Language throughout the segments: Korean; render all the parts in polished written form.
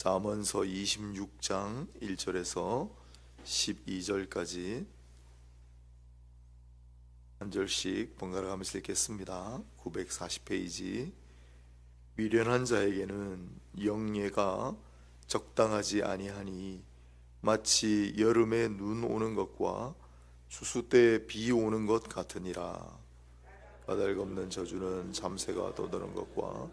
잠언서 26장 1절에서 12절까지 한 절씩 번갈아 가면서 읽겠습니다. 940페이지. 미련한 자에게는 영예가 적당하지 아니하니 마치 여름에 눈 오는 것과 추수 때 비 오는 것 같으니라. 까닭없는 저주는 잠새가 돋는 것과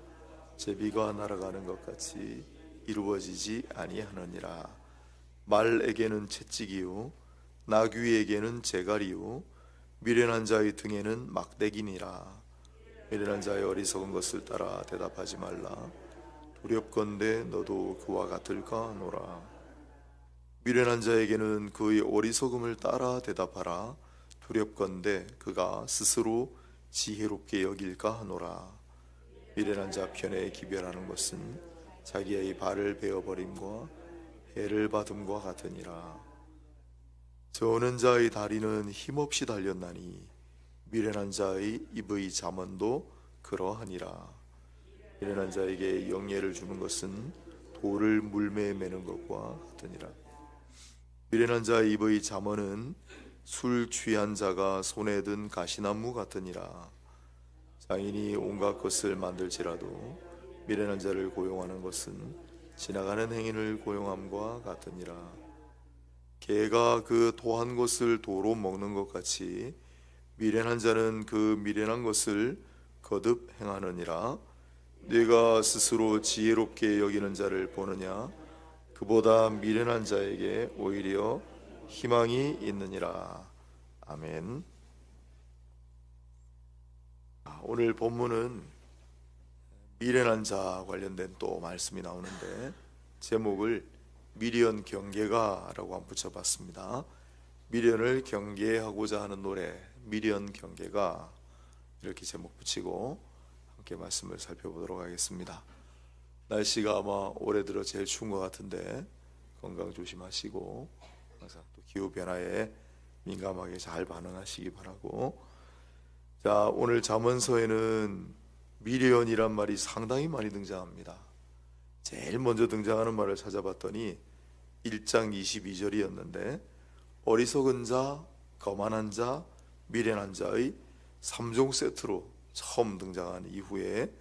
제비가 날아가는 것 같이 이루어지지 아니하느니라. 말에게는 채찍이요 나귀에게는 재갈이요 미련한 자의 등에는 막대기니라. 미련한 자의 어리석은 것을 따라 대답하지 말라. 두렵건대 너도 그와 같을까 하노라. 미련한 자에게는 그의 어리석음을 따라 대답하라. 두렵건대 그가 스스로 지혜롭게 여길까 하노라. 미련한 자 편에 기별하는 것은 자기의 발을 베어버림과 해를 받음과 같으니라. 저는 자의 다리는 힘없이 달렸나니 미련한 자의 입의 잠언도 그러하니라. 미련한 자에게 영예를 주는 것은 돌을 물매에 매는 것과 같으니라. 미련한 자의 입의 잠언은 술 취한 자가 손에 든 가시나무 같으니라. 장인이 온갖 것을 만들지라도 미련한 자를 고용하는 것은 지나가는 행인을 고용함과 같으니라. 개가 그 토한 것을 도로 먹는 것 같이 미련한 자는 그 미련한 것을 거듭 행하느니라. 네가 스스로 지혜롭게 여기는 자를 보느냐? 그보다 미련한 자에게 오히려 희망이 있느니라. 아멘. 오늘 본문은 미련한 자 관련된 또 말씀이 나오는데 제목을 미련 경계가라고 한번 붙여봤습니다. 미련을 경계하고자 하는 노래, 미련 경계가, 이렇게 제목 붙이고 함께 말씀을 살펴보도록 하겠습니다. 날씨가 아마 올해 들어 제일 추운 것 같은데 건강 조심하시고 항상 또 기후 변화에 민감하게 잘 반응하시기 바라고. 자, 오늘 잠언서에는 미련이란 말이 상당히 많이 등장합니다. 제일 먼저 등장하는 말을 찾아봤더니 1장 22절이었는데 어리석은 자, 거만한 자, 미련한 자의 3종 세트로 처음 등장한 이후에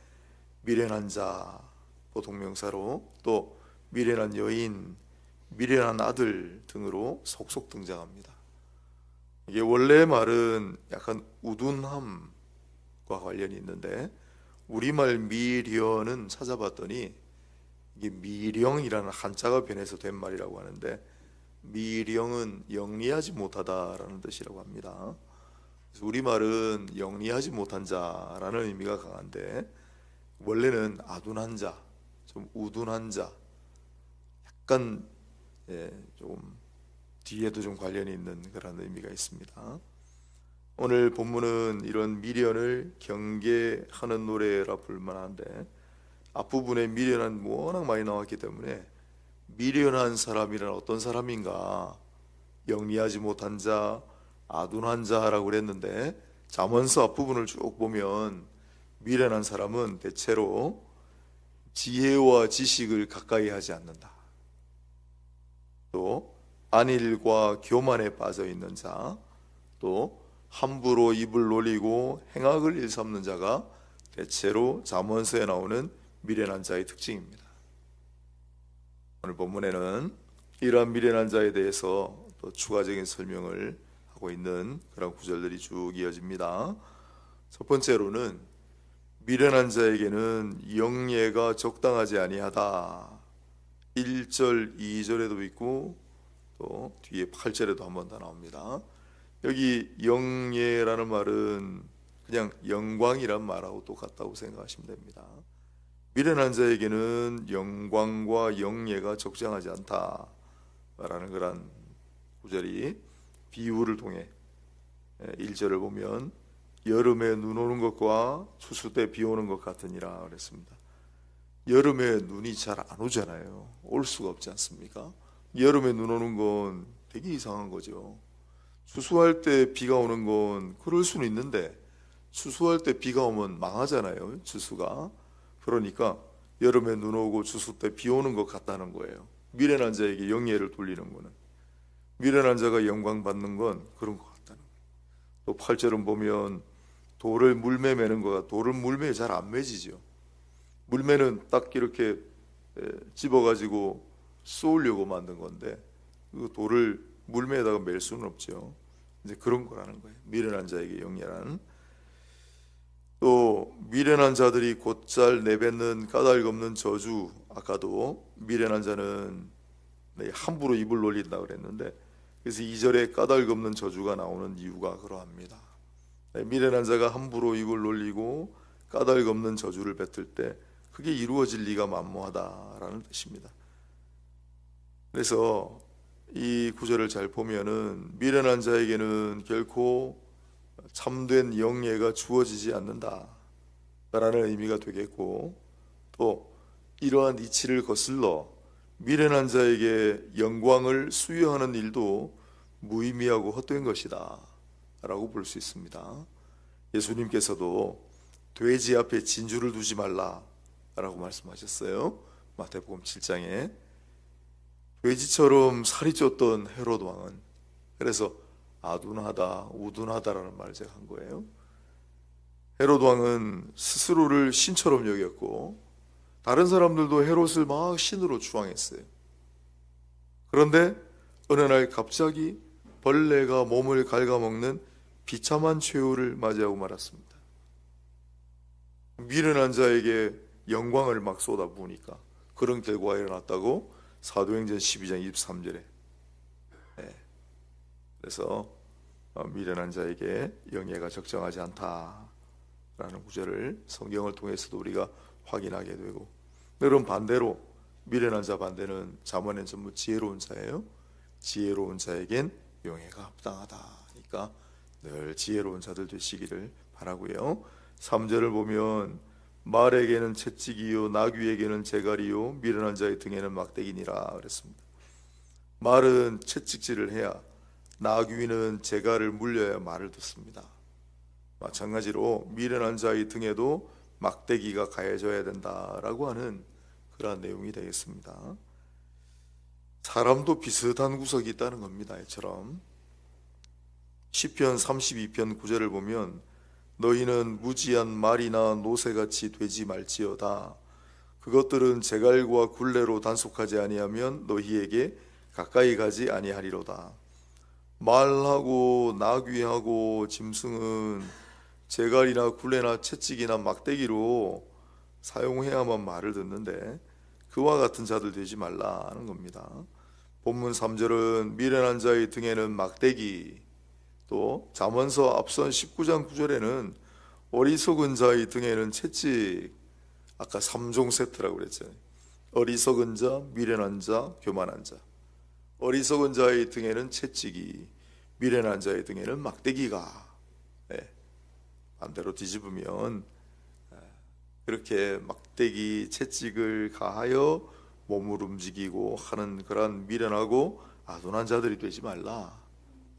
미련한 자 동명사로 또 미련한 여인, 미련한 아들 등으로 속속 등장합니다. 이게 원래 말은 약간 우둔함과 관련이 있는데 우리말 미련은 찾아봤더니 이게 미령이라는 한자가 변해서 된 말이라고 하는데 미령은 영리하지 못하다라는 뜻이라고 합니다. 그래서 우리말은 영리하지 못한 자라는 의미가 강한데 원래는 아둔한 자, 좀 우둔한 자, 약간 좀 뒤에도 좀 관련이 있는 그런 의미가 있습니다. 오늘 본문은 이런 미련을 경계하는 노래라 불만한데 앞부분에 미련한 워낙 많이 나왔기 때문에 미련한 사람이란 어떤 사람인가, 영리하지 못한 자, 아둔한 자라고 그랬는데 잠언서 앞부분을 쭉 보면 미련한 사람은 대체로 지혜와 지식을 가까이 하지 않는다. 또 안일과 교만에 빠져 있는 자, 또 함부로 입을 놀리고 행악을 일삼는 자가 대체로 잠언서에 나오는 미련한 자의 특징입니다. 오늘 본문에는 이러한 미련한 자에 대해서 또 추가적인 설명을 하고 있는 그런 구절들이 쭉 이어집니다. 첫 번째로는 미련한 자에게는 영예가 적당하지 아니하다. 1절, 2절에도 있고 또 뒤에 8절에도 한 번 더 나옵니다. 여기 영예라는 말은 그냥 영광이란 말하고 똑같다고 생각하시면 됩니다. 미련한 자에게는 영광과 영예가 적당하지 않다라는 그런 구절이 비유를 통해 1절을 보면 여름에 눈 오는 것과 추수 때 비 오는 것 같으니라 그랬습니다. 여름에 눈이 잘 안 오잖아요. 올 수가 없지 않습니까? 여름에 눈 오는 건 되게 이상한 거죠. 추수할 때 비가 오는 건 그럴 수는 있는데 추수할 때 비가 오면 망하잖아요, 추수가. 그러니까 여름에 눈 오고 추수 때 비 오는 것 같다는 거예요. 미련한 자에게 영예를 돌리는 거는. 미련한 자가 영광 받는 건 그런 것 같다는 거예요. 또 8절은 보면 돌을 물매 매는 거가, 돌을 물매에 잘 안 매지죠. 물매는 딱 이렇게 집어가지고 쏘려고 만든 건데 그 돌을 물매에다가 맬 수는 없죠. 이제 그런 거라는 거예요. 미련한 자에게 영예란. 또 미련한 자들이 곧잘 내뱉는 까닭 없는 저주, 아까도 미련한 자는 함부로 입을 놀린다 그랬는데, 그래서 2절에 까닭 없는 저주가 나오는 이유가 그러합니다. 미련한 자가 함부로 입을 놀리고 까닭 없는 저주를 뱉을 때 그게 이루어질 리가 만무하다라는 뜻입니다. 그래서 이 구절을 잘 보면은 미련한 자에게는 결코 참된 영예가 주어지지 않는다라는 의미가 되겠고, 또 이러한 이치를 거슬러 미련한 자에게 영광을 수여하는 일도 무의미하고 헛된 것이다 라고 볼 수 있습니다. 예수님께서도 돼지 앞에 진주를 두지 말라 라고 말씀하셨어요. 마태복음 7장에. 돼지처럼 살이 쪘던 헤롯 왕은, 그래서 아둔하다, 우둔하다라는 말을 제가 한 거예요. 헤롯 왕은 스스로를 신처럼 여겼고 다른 사람들도 헤롯을 막 신으로 추앙했어요. 그런데 어느 날 갑자기 벌레가 몸을 갉아먹는 비참한 최후를 맞이하고 말았습니다. 미련한 자에게 영광을 막 쏟아부으니까 그런 결과가 일어났다고 사도행전 12장 23절에. 그래서 미련한 자에게 영예가 적정하지 않다라는 구절을 성경을 통해서도 우리가 확인하게 되고, 그런 반대로 미련한 자 반대는 잠언엔 전부 지혜로운 자예요. 지혜로운 자에겐 영예가 합당하다니까 늘 지혜로운 자들 되시기를 바라고요. 3절을 보면 말에게는 채찍이요 나귀에게는 재갈이요 미련한 자의 등에는 막대기니라 그랬습니다. 말은 채찍질을 해야, 나귀는 재갈을 물려야 말을 듣습니다. 마찬가지로 미련한 자의 등에도 막대기가 가해져야 된다라고 하는 그러한 내용이 되겠습니다. 사람도 비슷한 구석이 있다는 겁니다. 이처럼 시편 32편 9절을 보면 너희는 무지한 말이나 노새같이 되지 말지어다. 그것들은 재갈과 굴레로 단속하지 아니하면 너희에게 가까이 가지 아니하리로다. 말하고 나귀하고 짐승은 재갈이나 굴레나 채찍이나 막대기로 사용해야만 말을 듣는데 그와 같은 자들 되지 말라는 겁니다. 본문 3절은 미련한 자의 등에는 막대기, 또 잠언서 앞선 19장 9절에는 어리석은 자의 등에는 채찍, 아까 3종 세트라고 그랬잖아요. 어리석은 자, 미련한 자, 교만한 자. 어리석은 자의 등에는 채찍이, 미련한 자의 등에는 막대기가. 반대로 뒤집으면 그렇게 막대기, 채찍을 가하여 몸을 움직이고 하는 그런 미련하고 아둔한 자들이 되지 말라,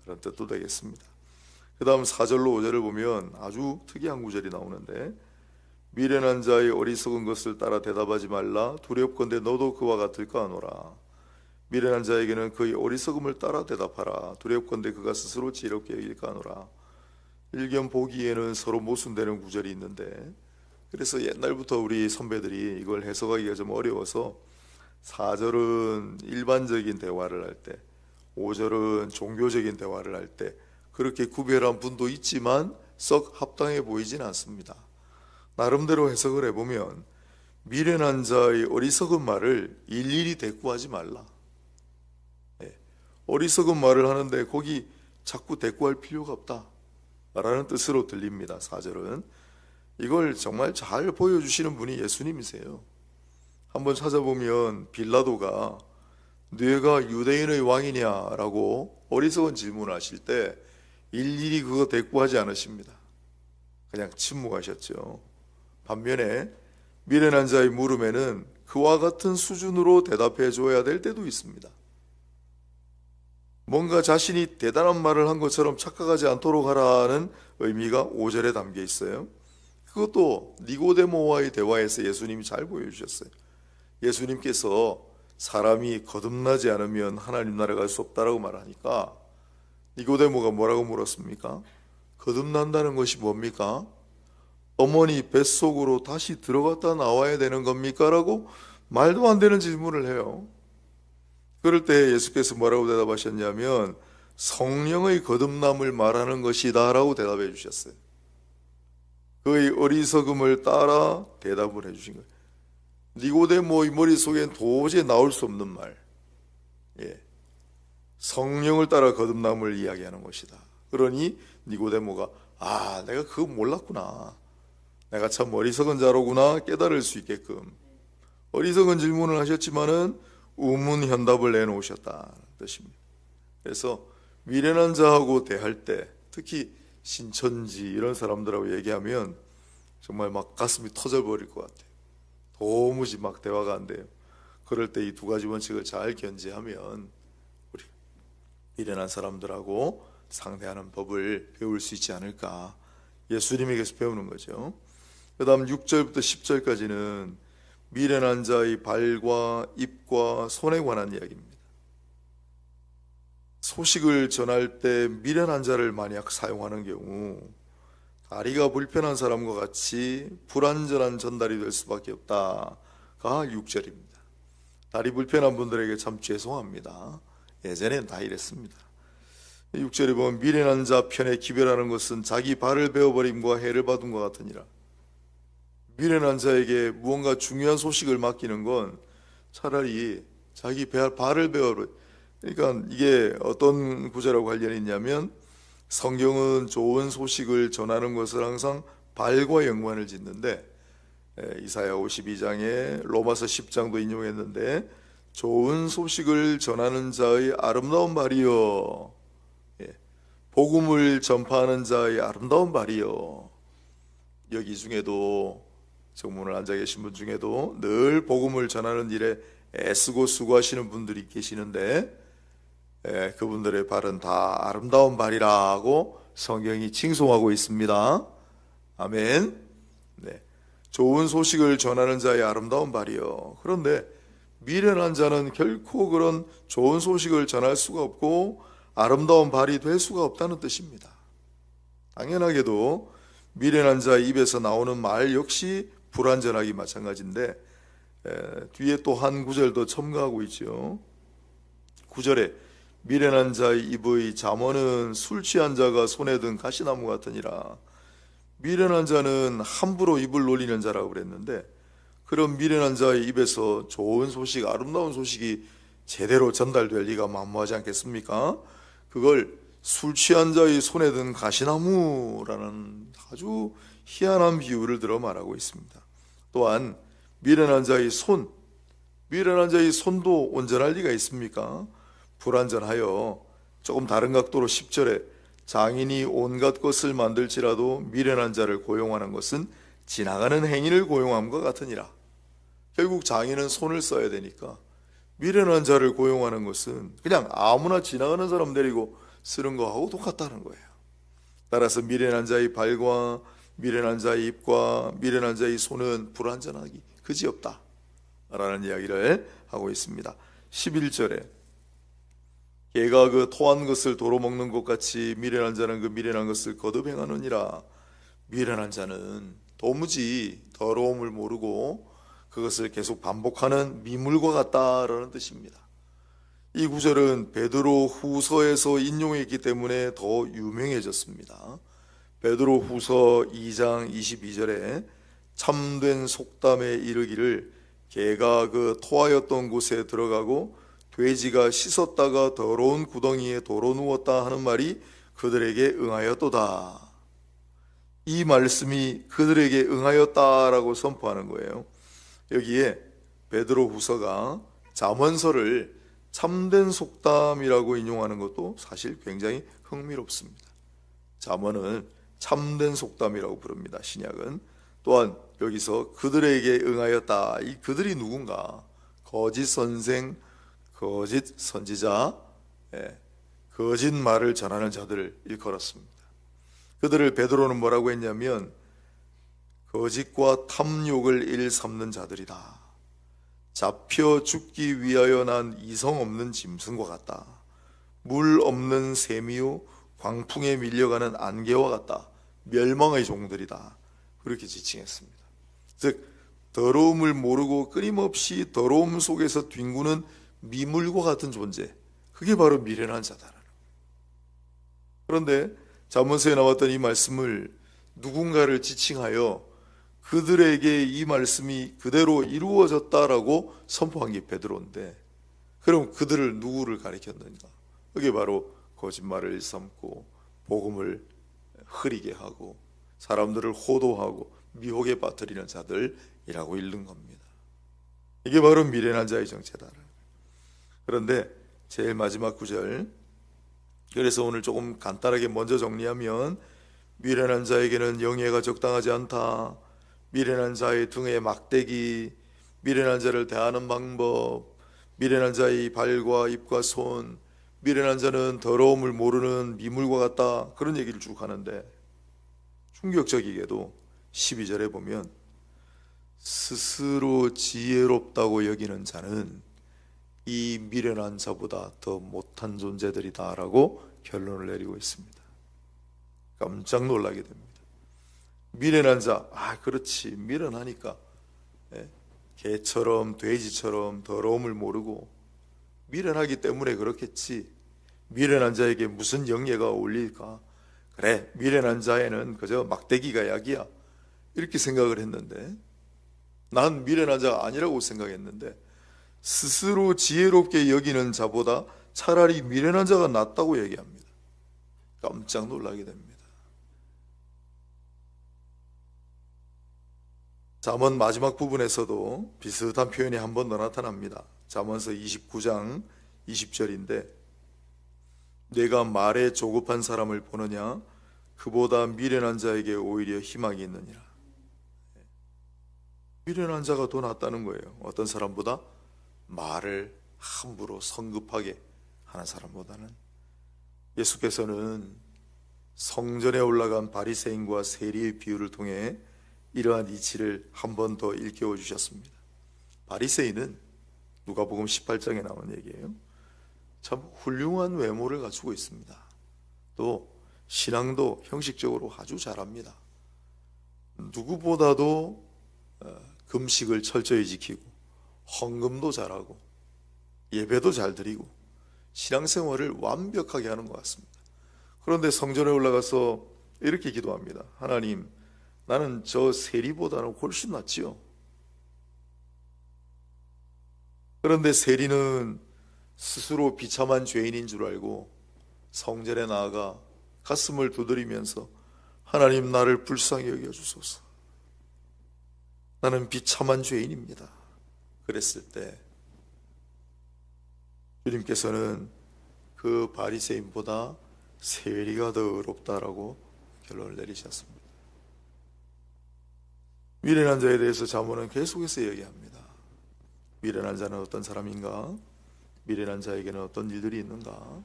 그런 뜻도 되겠습니다. 그 다음 4절로 5절을 보면 아주 특이한 구절이 나오는데, 미련한 자의 어리석은 것을 따라 대답하지 말라. 두렵건대 너도 그와 같을까 하노라. 미련한 자에게는 그의 어리석음을 따라 대답하라. 두렵건대 그가 스스로 지혜롭게 여길까 하노라. 일견 보기에는 서로 모순되는 구절이 있는데, 그래서 옛날부터 우리 선배들이 이걸 해석하기가 좀 어려워서 4절은 일반적인 대화를 할 때, 5절은 종교적인 대화를 할 때 그렇게 구별한 분도 있지만 썩 합당해 보이진 않습니다. 나름대로 해석을 해보면 미련한 자의 어리석은 말을 일일이 대꾸하지 말라. 어리석은 말을 하는데 거기 자꾸 대꾸할 필요가 없다 라는 뜻으로 들립니다. 4절은 이걸 정말 잘 보여주시는 분이 예수님이세요. 한번 찾아보면 빌라도가 네가 유대인의 왕이냐라고 어리석은 질문을 하실 때 일일이 그거 대꾸하지 않으십니다. 그냥 침묵하셨죠. 반면에 미련한 자의 물음에는 그와 같은 수준으로 대답해 줘야 될 때도 있습니다. 뭔가 자신이 대단한 말을 한 것처럼 착각하지 않도록 하라는 의미가 5절에 담겨 있어요. 그것도 니고데모와의 대화에서 예수님이 잘 보여주셨어요. 예수님께서 사람이 거듭나지 않으면 하나님 나라에 갈 수 없다라고 말하니까 니고데모가 뭐라고 물었습니까? 거듭난다는 것이 뭡니까? 어머니 뱃속으로 다시 들어갔다 나와야 되는 겁니까? 라고 말도 안 되는 질문을 해요. 그럴 때 예수께서 뭐라고 대답하셨냐면 성령의 거듭남을 말하는 것이다 라고 대답해 주셨어요. 그의 어리석음을 따라 대답을 해 주신 거예요. 니고데모의 머릿속엔 도저히 나올 수 없는 말, 성령을 따라 거듭남을 이야기하는 것이다. 그러니 니고데모가 내가 그거 몰랐구나, 내가 참 어리석은 자로구나 깨달을 수 있게끔 어리석은 질문을 하셨지만은 우문현답을 내놓으셨다는 뜻입니다. 그래서 미련한 자하고 대할 때, 특히 신천지 이런 사람들하고 얘기하면 정말 막 가슴이 터져버릴 것 같아요. 도무지 막 대화가 안 돼요. 그럴 때 이 두 가지 원칙을 잘 견지하면 우리 미련한 사람들하고 상대하는 법을 배울 수 있지 않을까, 예수님에게서 배우는 거죠. 그 다음 6절부터 10절까지는 미련한 자의 발과 입과 손에 관한 이야기입니다. 소식을 전할 때 미련한 자를 만약 사용하는 경우 다리가 불편한 사람과 같이 불완전한 전달이 될 수밖에 없다가 6절입니다. 다리 불편한 분들에게 참 죄송합니다. 예전엔 다 이랬습니다. 6절에 보면 미련한 자 편에 기별하는 것은 자기 발을 베어버림과 해를 받은 것 같으니라. 미련한 자에게 무언가 중요한 소식을 맡기는 건 차라리 자기 발을 베어버려. 그러니까 이게 어떤 구절하고 관련이 있냐면 성경은 좋은 소식을 전하는 것을 항상 발과 연관을 짓는데 이사야 52장에 로마서 10장도 인용했는데 좋은 소식을 전하는 자의 아름다운 발이요, 복음을 전파하는 자의 아름다운 발이요. 여기 중에도 정문을 앉아 계신 분 중에도 늘 복음을 전하는 일에 애쓰고 수고하시는 분들이 계시는데 그분들의 발은 다 아름다운 발이라고 성경이 칭송하고 있습니다. 아멘. 좋은 소식을 전하는 자의 아름다운 발이요. 그런데 미련한 자는 결코 그런 좋은 소식을 전할 수가 없고 아름다운 발이 될 수가 없다는 뜻입니다. 당연하게도 미련한 자의 입에서 나오는 말 역시 불완전하기 마찬가지인데 뒤에 또 한 구절 더 첨가하고 있죠. 9절에 미련한 자의 입의 잠언은 술 취한 자가 손에 든 가시나무 같으니라. 미련한 자는 함부로 입을 놀리는 자라고 그랬는데 그런 미련한 자의 입에서 좋은 소식, 아름다운 소식이 제대로 전달될 리가 만무하지 않겠습니까? 그걸 술 취한 자의 손에 든 가시나무라는 아주 희한한 비유를 들어 말하고 있습니다. 또한 미련한 자의 미련한 자의 손도 온전할 리가 있습니까? 불완전하여 조금 다른 각도로 10절에 장인이 온갖 것을 만들지라도 미련한 자를 고용하는 것은 지나가는 행인을 고용함과 같으니라. 결국 장인은 손을 써야 되니까 미련한 자를 고용하는 것은 그냥 아무나 지나가는 사람 데리고 쓰는 거하고 똑같다는 거예요. 따라서 미련한 자의 발과 미련한 자의 입과 미련한 자의 손은 불완전하기 그지없다 라는 이야기를 하고 있습니다. 11절에 개가 그 토한 것을 도로 먹는 것 같이 미련한 자는 그 미련한 것을 거듭 행하느니라. 미련한 자는 도무지 더러움을 모르고 그것을 계속 반복하는 미물과 같다라는 뜻입니다. 이 구절은 베드로 후서에서 인용했기 때문에 더 유명해졌습니다. 베드로 후서 2장 22절에 참된 속담에 이르기를 개가 그 토하였던 곳에 들어가고 돼지가 씻었다가 더러운 구덩이에 도로 누웠다 하는 말이 그들에게 응하였도다. 이 말씀이 그들에게 응하였다라고 선포하는 거예요. 여기에 베드로 후서가 잠언서를 참된 속담이라고 인용하는 것도 사실 굉장히 흥미롭습니다. 잠언을 참된 속담이라고 부릅니다. 신약은. 또한 여기서 그들에게 응하였다. 이 그들이 누군가? 거짓 선생, 거짓 선지자, 거짓 말을 전하는 자들을 일컬었습니다. 그들을 베드로는 뭐라고 했냐면 거짓과 탐욕을 일삼는 자들이다. 잡혀 죽기 위하여 난 이성 없는 짐승과 같다. 물 없는 샘이요 광풍에 밀려가는 안개와 같다. 멸망의 종들이다. 그렇게 지칭했습니다. 즉 더러움을 모르고 끊임없이 더러움 속에서 뒹구는 미물과 같은 존재, 그게 바로 미련한 자다라는 거예요. 그런데 잠언서에 나왔던 이 말씀을 누군가를 지칭하여 그들에게 이 말씀이 그대로 이루어졌다라고 선포한 게 베드로인데, 그럼 그들을 누구를 가리켰는가? 그게 바로 거짓말을 일삼고 복음을 흐리게 하고 사람들을 호도하고 미혹에 빠뜨리는 자들이라고 읽는 겁니다. 이게 바로 미련한 자의 정체다. 그런데 제일 마지막 구절, 그래서 오늘 조금 간단하게 먼저 정리하면, 미련한 자에게는 영예가 적당하지 않다. 미련한 자의 등에 막대기, 미련한 자를 대하는 방법, 미련한 자의 발과 입과 손, 미련한 자는 더러움을 모르는 미물과 같다. 그런 얘기를 쭉 하는데, 충격적이게도 12절에 보면 스스로 지혜롭다고 여기는 자는 이 미련한 자보다 더 못한 존재들이다 라고 결론을 내리고 있습니다. 깜짝 놀라게 됩니다. 미련한 자, 그렇지, 미련하니까 개처럼 돼지처럼 더러움을 모르고 미련하기 때문에 그렇겠지. 미련한 자에게 무슨 영예가 어울릴까? 그래, 미련한 자에는 그저 막대기가 약이야, 이렇게 생각을 했는데, 난 미련한 자가 아니라고 생각했는데, 스스로 지혜롭게 여기는 자보다 차라리 미련한 자가 낫다고 얘기합니다. 깜짝 놀라게 됩니다. 잠언 마지막 부분에서도 비슷한 표현이 한 번 더 나타납니다. 잠언서 29장 20절인데, 내가 말에 조급한 사람을 보느냐? 그보다 미련한 자에게 오히려 희망이 있느니라. 미련한 자가 더 낫다는 거예요. 어떤 사람보다? 말을 함부로 성급하게 하는 사람보다는. 예수께서는 성전에 올라간 바리새인과 세리의 비유를 통해 이러한 이치를 한 번 더 일깨워 주셨습니다. 바리새인은 누가복음 18장에 나온 얘기예요. 참 훌륭한 외모를 갖추고 있습니다. 또 신앙도 형식적으로 아주 잘합니다. 누구보다도 금식을 철저히 지키고 헌금도 잘하고 예배도 잘 드리고 신앙생활을 완벽하게 하는 것 같습니다. 그런데 성전에 올라가서 이렇게 기도합니다. 하나님, 나는 저 세리보다는 훨씬 낫지요. 그런데 세리는 스스로 비참한 죄인인 줄 알고 성전에 나아가 가슴을 두드리면서 하나님, 나를 불쌍히 여겨주소서, 나는 비참한 죄인입니다, 그랬을 때 주님께서는 그 바리새인보다 세리가 더 의롭다라고 결론을 내리셨습니다. 미련한 자에 대해서 잠언은 계속해서 얘기합니다. 미련한 자는 어떤 사람인가? 미련한 자에게는 어떤 일들이 있는가?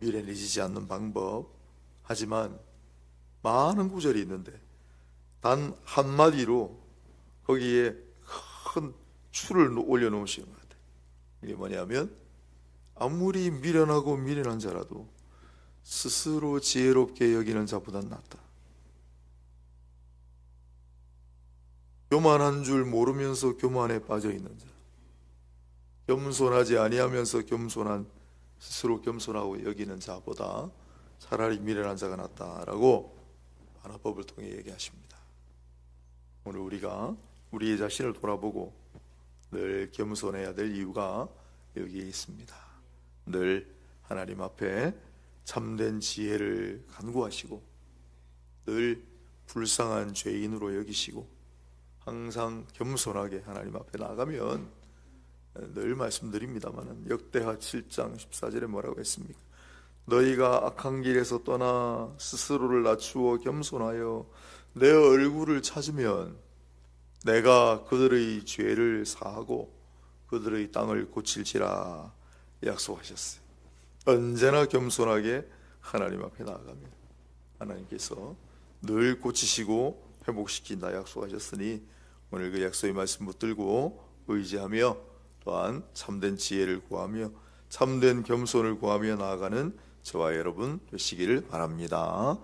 미련해지지 않는 방법. 하지만 많은 구절이 있는데 단 한마디로 거기에 큰 추를 올려놓으시는 것 같아요. 이게 뭐냐면, 아무리 미련하고 미련한 자라도 스스로 지혜롭게 여기는 자보단 낫다. 교만한 줄 모르면서 교만에 빠져 있는 자, 겸손하지 아니하면서 스스로 겸손하고 여기는 자보다 차라리 미련한 자가 낫다라고 반화법을 통해 얘기하십니다. 오늘 우리가 우리의 자신을 돌아보고 늘 겸손해야 될 이유가 여기에 있습니다. 늘 하나님 앞에 참된 지혜를 간구하시고 늘 불쌍한 죄인으로 여기시고 항상 겸손하게 하나님 앞에 나가면, 늘 말씀드립니다만 역대하 7장 14절에 뭐라고 했습니까? 너희가 악한 길에서 떠나 스스로를 낮추어 겸손하여 내 얼굴을 찾으면 내가 그들의 죄를 사하고 그들의 땅을 고칠지라 약속하셨어요. 언제나 겸손하게 하나님 앞에 나아가면 하나님께서 늘 고치시고 회복시킨다 약속하셨으니 오늘 그 약속의 말씀 붙들고 의지하며 또한 참된 지혜를 구하며 참된 겸손을 구하며 나아가는 저와 여러분 되시기를 바랍니다.